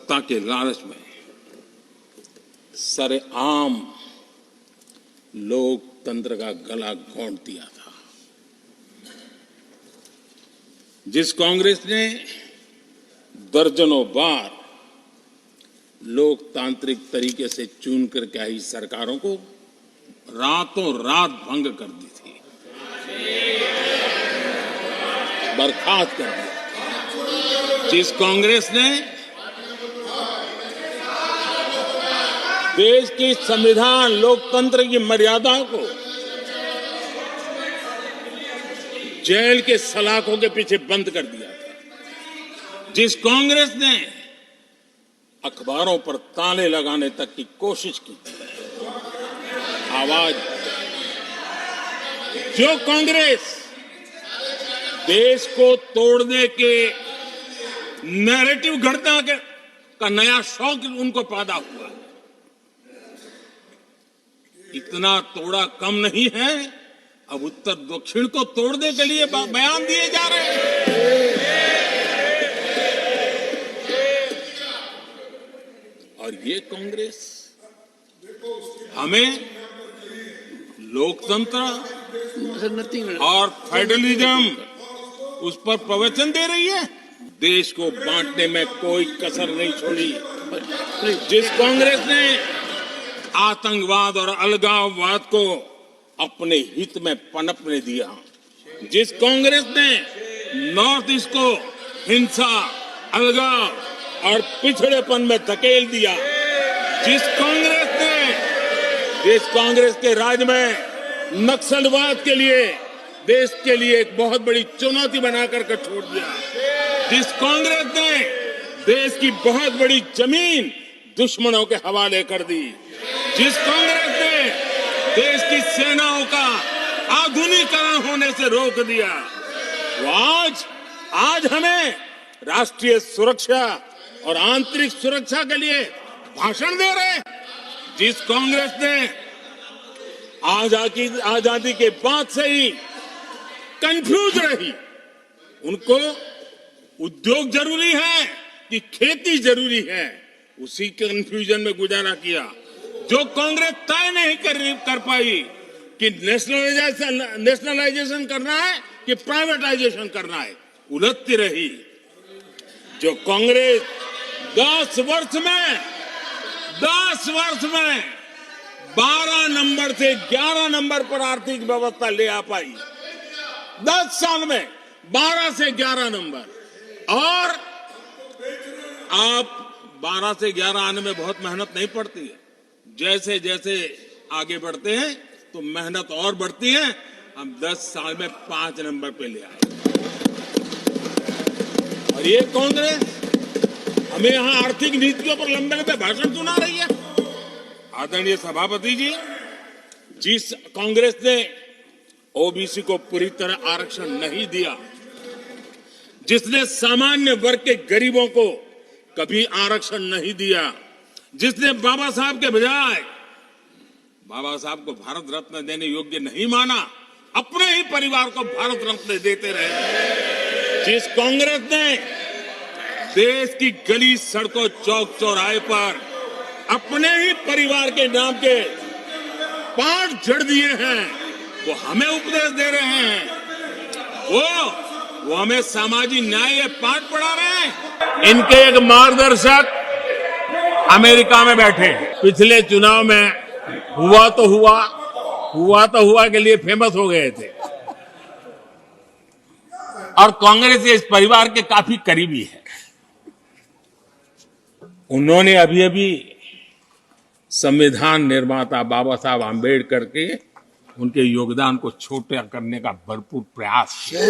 सत्ता के लालच में सरेआम लोकतंत्र का गला घोंट दिया था। जिस कांग्रेस ने दर्जनों बार लोकतांत्रिक तरीके से चुन करके आई सरकारों को रातों रात भंग कर दी थी, बर्खास्त कर दिया। जिस कांग्रेस ने देश की संविधान लोकतंत्र की मर्यादाओं को जेल के सलाखों के पीछे बंद कर दिया था, जिस कांग्रेस ने अखबारों पर ताले लगाने तक की कोशिश की, आवाज, जो कांग्रेस देश को तोड़ने के नैरेटिव घड़ना का नया शौक उनको पैदा हुआ है, इतना तोड़ा कम नहीं है, अब उत्तर दक्षिण को तोड़ने के लिए बयान दिए जा रहे हैं। और ये कांग्रेस हमें लोकतंत्र और फेडरलिज्म उस पर प्रवचन दे रही है। देश को बांटने में कोई कसर नहीं छोड़ी। जिस कांग्रेस ने आतंकवाद और अलगाववाद को अपने हित में पनपने दिया, जिस कांग्रेस ने नॉर्थ ईस्ट को हिंसा, अलगाव और पिछड़ेपन में धकेल दिया, जिस कांग्रेस के राज में नक्सलवाद के लिए देश के लिए एक बहुत बड़ी चुनौती बनाकर के छोड़ दिया, जिस कांग्रेस ने देश की बहुत बड़ी जमीन दुश्मनों के हवाले कर दी, जिस कांग्रेस ने देश की सेनाओं का आधुनिकीकरण होने से रोक दिया, वो आज हमें राष्ट्रीय सुरक्षा और आंतरिक सुरक्षा के लिए भाषण दे रहे हैं। जिस कांग्रेस ने आजादी के बाद से ही कंफ्यूज रही, उनको उद्योग जरूरी है कि खेती जरूरी है, उसी कंफ्यूजन में गुजारा किया। जो कांग्रेस तय नहीं कर पाई कि नेशनलाइजेशन करना है कि प्राइवेटाइजेशन करना है, उलझती रही। जो कांग्रेस 10 वर्ष में 12 नंबर से 11 नंबर पर आर्थिक व्यवस्था ले आ पाई, 10 साल में 12 से 11 नंबर, और आप 12 से 11 आने में बहुत मेहनत नहीं पड़ती है। जैसे जैसे आगे बढ़ते हैं तो मेहनत और बढ़ती है। हम 10 साल में 5 नंबर पे ले आए। और ये कांग्रेस हमें यहां आर्थिक नीतियों पर लंबे लंबे भाषण सुना रही है। आदरणीय सभापति जी, जिस कांग्रेस ने ओबीसी को पूरी तरह आरक्षण नहीं दिया, जिसने सामान्य वर्ग के गरीबों को कभी आरक्षण नहीं दिया, जिसने बाबा साहब के बजाय बाबा साहब को भारत रत्न देने योग्य नहीं माना, अपने ही परिवार को भारत रत्न देते रहे, जिस कांग्रेस ने देश की गली सड़कों चौक चौराहे पर अपने ही परिवार के नाम के पाठ जड़ दिए हैं, वो हमें उपदेश दे रहे हैं, वो हमें सामाजिक न्याय पाठ पढ़ा रहे हैं। इनके एक मार्गदर्शक अमेरिका में बैठे, पिछले चुनाव में हुआ तो हुआ के लिए फेमस हो गए थे, और कांग्रेस इस परिवार के काफी करीबी है। उन्होंने अभी संविधान निर्माता बाबा साहब आंबेडकर के उनके योगदान को छोटा करने का भरपूर प्रयास किया।